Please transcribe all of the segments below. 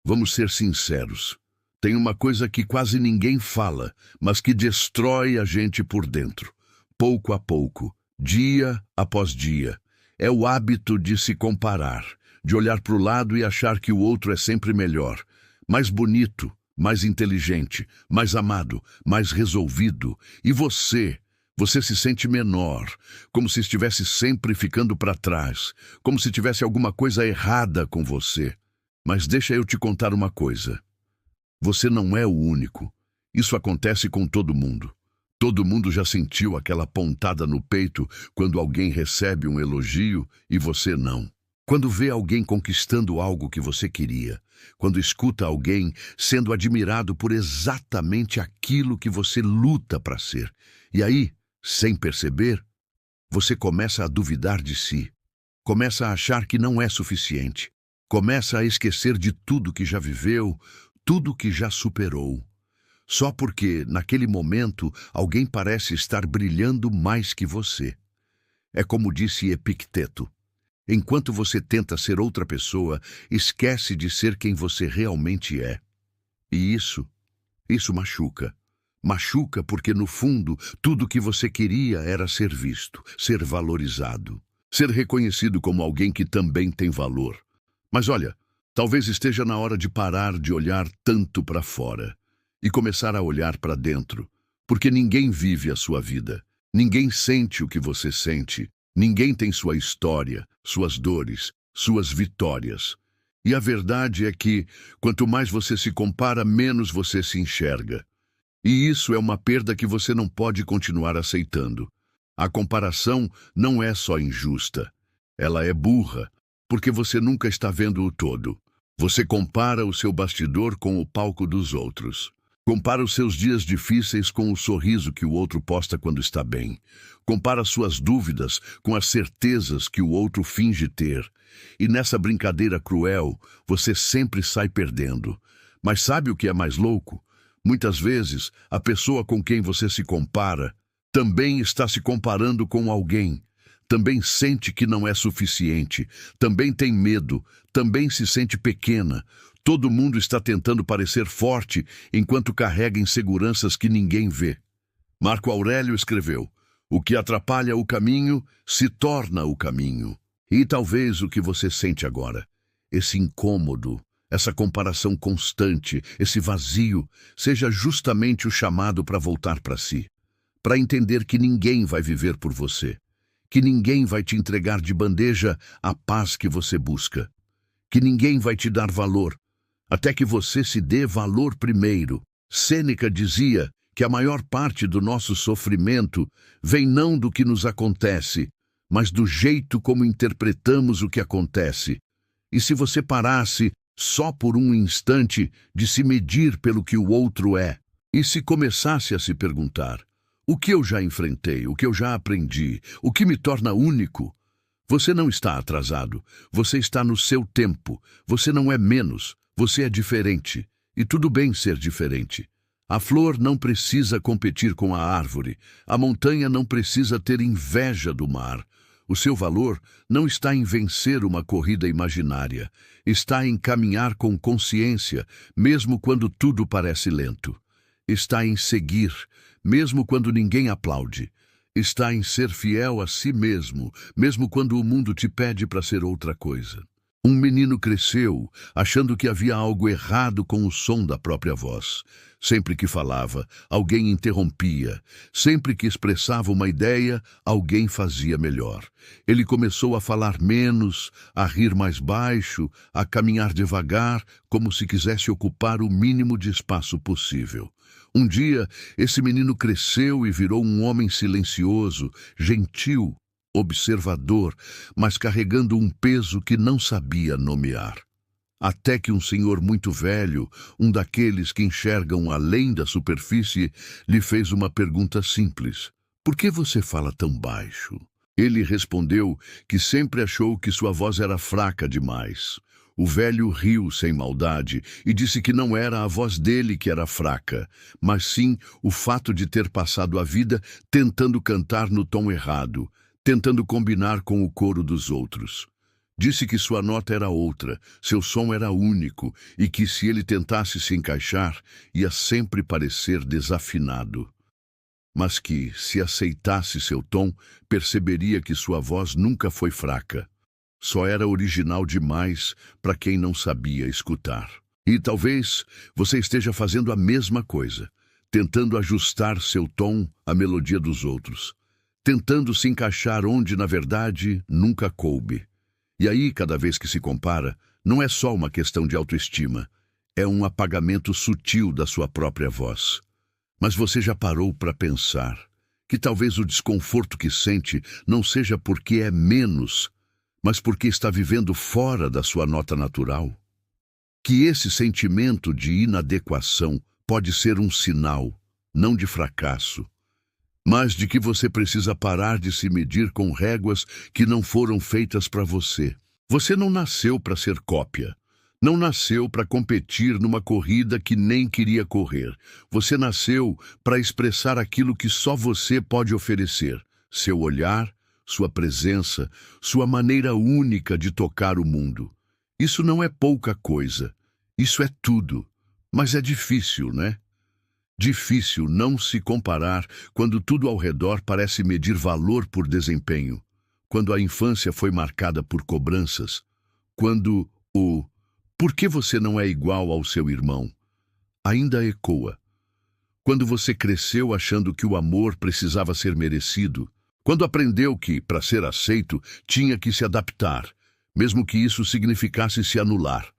Vamos ser sinceros. Tem uma coisa que quase ninguém fala, mas que destrói a gente por dentro. Pouco a pouco, dia após dia. É o hábito de se comparar, de olhar para o lado e achar que o outro é sempre melhor, mais bonito, mais inteligente, mais amado, mais resolvido. E você se sente menor, como se estivesse sempre ficando para trás, como se tivesse alguma coisa errada com você. Mas deixa eu te contar uma coisa. Você não é o único. Isso acontece com todo mundo. Todo mundo já sentiu aquela pontada no peito quando alguém recebe um elogio e você não. Quando vê alguém conquistando algo que você queria. Quando escuta alguém sendo admirado por exatamente aquilo que você luta para ser. E aí, sem perceber, você começa a duvidar de si. Começa a achar que não é suficiente. Começa a esquecer de tudo que já viveu, tudo que já superou. Só porque, naquele momento, alguém parece estar brilhando mais que você. É como disse Epicteto. Enquanto você tenta ser outra pessoa, esquece de ser quem você realmente é. E isso machuca. Machuca porque, no fundo, tudo que você queria era ser visto, ser valorizado, ser reconhecido como alguém que também tem valor. Mas olha, talvez esteja na hora de parar de olhar tanto para fora e começar a olhar para dentro, porque ninguém vive a sua vida, ninguém sente o que você sente, ninguém tem sua história, suas dores, suas vitórias. E a verdade é que, quanto mais você se compara, menos você se enxerga. E isso é uma perda que você não pode continuar aceitando. A comparação não é só injusta, ela é burra, porque você nunca está vendo o todo. Você compara o seu bastidor com o palco dos outros. Compara os seus dias difíceis com o sorriso que o outro posta quando está bem. Compara suas dúvidas com as certezas que o outro finge ter. E nessa brincadeira cruel, você sempre sai perdendo. Mas sabe o que é mais louco? Muitas vezes, a pessoa com quem você se compara também está se comparando com alguém. Também sente que não é suficiente, também tem medo, também se sente pequena. Todo mundo está tentando parecer forte enquanto carrega inseguranças que ninguém vê. Marco Aurélio escreveu: "O que atrapalha o caminho se torna o caminho." E talvez o que você sente agora, esse incômodo, essa comparação constante, esse vazio, seja justamente o chamado para voltar para si, para entender que ninguém vai viver por você, que ninguém vai te entregar de bandeja a paz que você busca, que ninguém vai te dar valor, até que você se dê valor primeiro. Sêneca dizia que a maior parte do nosso sofrimento vem não do que nos acontece, mas do jeito como interpretamos o que acontece. E se você parasse, só por um instante, de se medir pelo que o outro é, e se começasse a se perguntar: o que eu já enfrentei, o que eu já aprendi, o que me torna único? Você não está atrasado, você está no seu tempo, você não é menos, você é diferente, e tudo bem ser diferente. A flor não precisa competir com a árvore, a montanha não precisa ter inveja do mar. O seu valor não está em vencer uma corrida imaginária, está em caminhar com consciência, mesmo quando tudo parece lento. Está em seguir, mesmo quando ninguém aplaude. Está em ser fiel a si mesmo, mesmo quando o mundo te pede para ser outra coisa. Um menino cresceu, achando que havia algo errado com o som da própria voz. Sempre que falava, alguém interrompia. Sempre que expressava uma ideia, alguém fazia melhor. Ele começou a falar menos, a rir mais baixo, a caminhar devagar, como se quisesse ocupar o mínimo de espaço possível. Um dia, esse menino cresceu e virou um homem silencioso, gentil, observador, mas carregando um peso que não sabia nomear. Até que um senhor muito velho, um daqueles que enxergam além da superfície, lhe fez uma pergunta simples: "Por que você fala tão baixo?" Ele respondeu que sempre achou que sua voz era fraca demais. O velho riu sem maldade e disse que não era a voz dele que era fraca, mas sim o fato de ter passado a vida tentando cantar no tom errado, tentando combinar com o coro dos outros. Disse que sua nota era outra, seu som era único e que se ele tentasse se encaixar, ia sempre parecer desafinado. Mas que, se aceitasse seu tom, perceberia que sua voz nunca foi fraca. Só era original demais para quem não sabia escutar. E talvez você esteja fazendo a mesma coisa, tentando ajustar seu tom à melodia dos outros, tentando se encaixar onde, na verdade, nunca coube. E aí, cada vez que se compara, não é só uma questão de autoestima, é um apagamento sutil da sua própria voz. Mas você já parou para pensar que talvez o desconforto que sente não seja porque é menos, mas porque está vivendo fora da sua nota natural? Que esse sentimento de inadequação pode ser um sinal, não de fracasso, mas de que você precisa parar de se medir com réguas que não foram feitas para você. Você não nasceu para ser cópia. Não nasceu para competir numa corrida que nem queria correr. Você nasceu para expressar aquilo que só você pode oferecer. Seu olhar, sua presença, sua maneira única de tocar o mundo. Isso não é pouca coisa. Isso é tudo. Mas é difícil, né? Difícil não se comparar quando tudo ao redor parece medir valor por desempenho, quando a infância foi marcada por cobranças, quando o "por que você não é igual ao seu irmão?" ainda ecoa, quando você cresceu achando que o amor precisava ser merecido, quando aprendeu que, para ser aceito, tinha que se adaptar, mesmo que isso significasse se anular.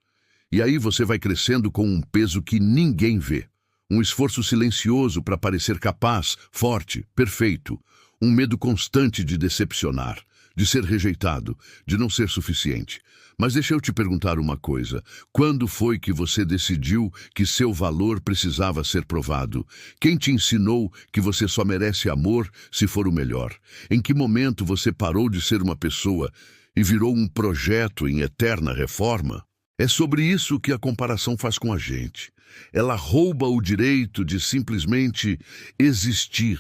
E aí você vai crescendo com um peso que ninguém vê. Um esforço silencioso para parecer capaz, forte, perfeito. Um medo constante de decepcionar, de ser rejeitado, de não ser suficiente. Mas deixa eu te perguntar uma coisa. Quando foi que você decidiu que seu valor precisava ser provado? Quem te ensinou que você só merece amor se for o melhor? Em que momento você parou de ser uma pessoa e virou um projeto em eterna reforma? É sobre isso que a comparação faz com a gente. Ela rouba o direito de simplesmente existir,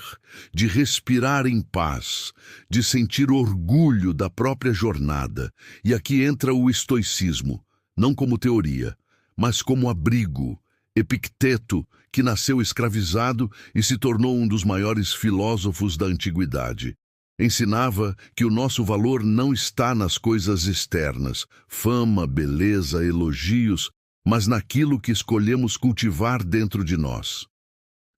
de respirar em paz, de sentir orgulho da própria jornada. E aqui entra o estoicismo, não como teoria, mas como abrigo. Epicteto, que nasceu escravizado e se tornou um dos maiores filósofos da antiguidade. Ensinava que o nosso valor não está nas coisas externas, fama, beleza, elogios, mas naquilo que escolhemos cultivar dentro de nós.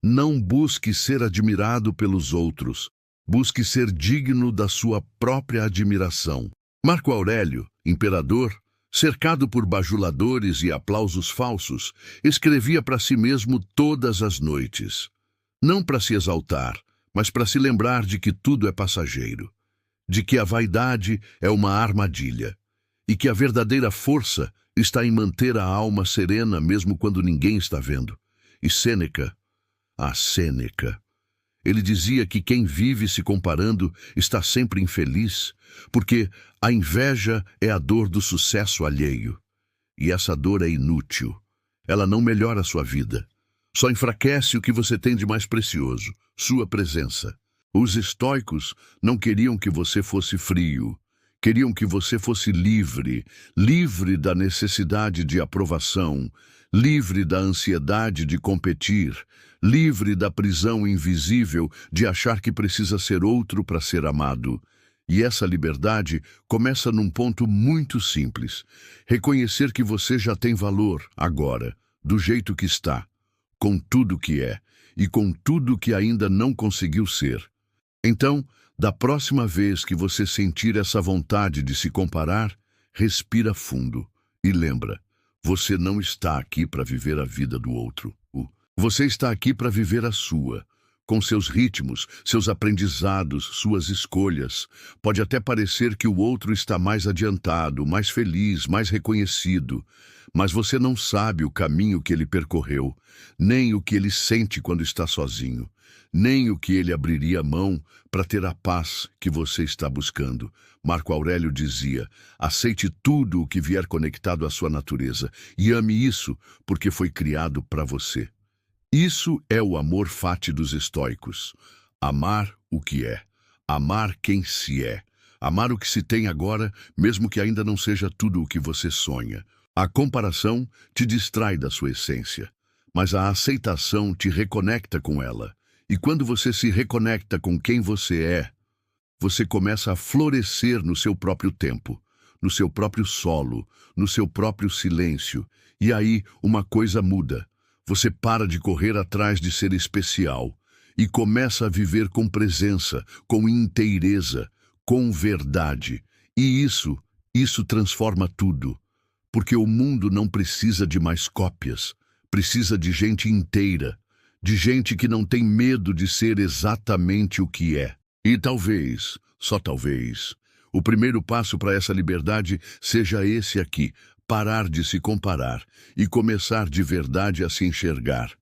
Não busque ser admirado pelos outros, busque ser digno da sua própria admiração. Marco Aurélio, imperador, cercado por bajuladores e aplausos falsos, escrevia para si mesmo todas as noites. Não para se exaltar, mas para se lembrar de que tudo é passageiro, de que a vaidade é uma armadilha, e que a verdadeira força está em manter a alma serena mesmo quando ninguém está vendo. E Sêneca, Sêneca, ele dizia que quem vive se comparando está sempre infeliz, porque a inveja é a dor do sucesso alheio. E essa dor é inútil. Ela não melhora a sua vida. Só enfraquece o que você tem de mais precioso, sua presença. Os estoicos não queriam que você fosse frio. Queriam que você fosse livre, livre da necessidade de aprovação, livre da ansiedade de competir, livre da prisão invisível de achar que precisa ser outro para ser amado. E essa liberdade começa num ponto muito simples: reconhecer que você já tem valor, agora, do jeito que está, com tudo que é e com tudo que ainda não conseguiu ser. Então, da próxima vez que você sentir essa vontade de se comparar, respira fundo e lembra, você não está aqui para viver a vida do outro. Você está aqui para viver a sua, com seus ritmos, seus aprendizados, suas escolhas. Pode até parecer que o outro está mais adiantado, mais feliz, mais reconhecido, mas você não sabe o caminho que ele percorreu, nem o que ele sente quando está sozinho, nem o que ele abriria mão para ter a paz que você está buscando. Marco Aurélio dizia: aceite tudo o que vier conectado à sua natureza e ame isso porque foi criado para você. Isso é o amor fati dos estoicos. Amar o que é, amar quem se é, Amar o que se tem agora, mesmo que ainda não seja tudo o que você sonha. A comparação te distrai da sua essência, mas a aceitação te reconecta com ela. E quando você se reconecta com quem você é, você começa a florescer no seu próprio tempo, no seu próprio solo, no seu próprio silêncio. E aí uma coisa muda. Você para de correr atrás de ser especial e começa a viver com presença, com inteireza, com verdade. E isso transforma tudo. Porque o mundo não precisa de mais cópias, precisa de gente inteira, de gente que não tem medo de ser exatamente o que é. E talvez, só talvez, o primeiro passo para essa liberdade seja esse aqui: parar de se comparar e começar de verdade a se enxergar.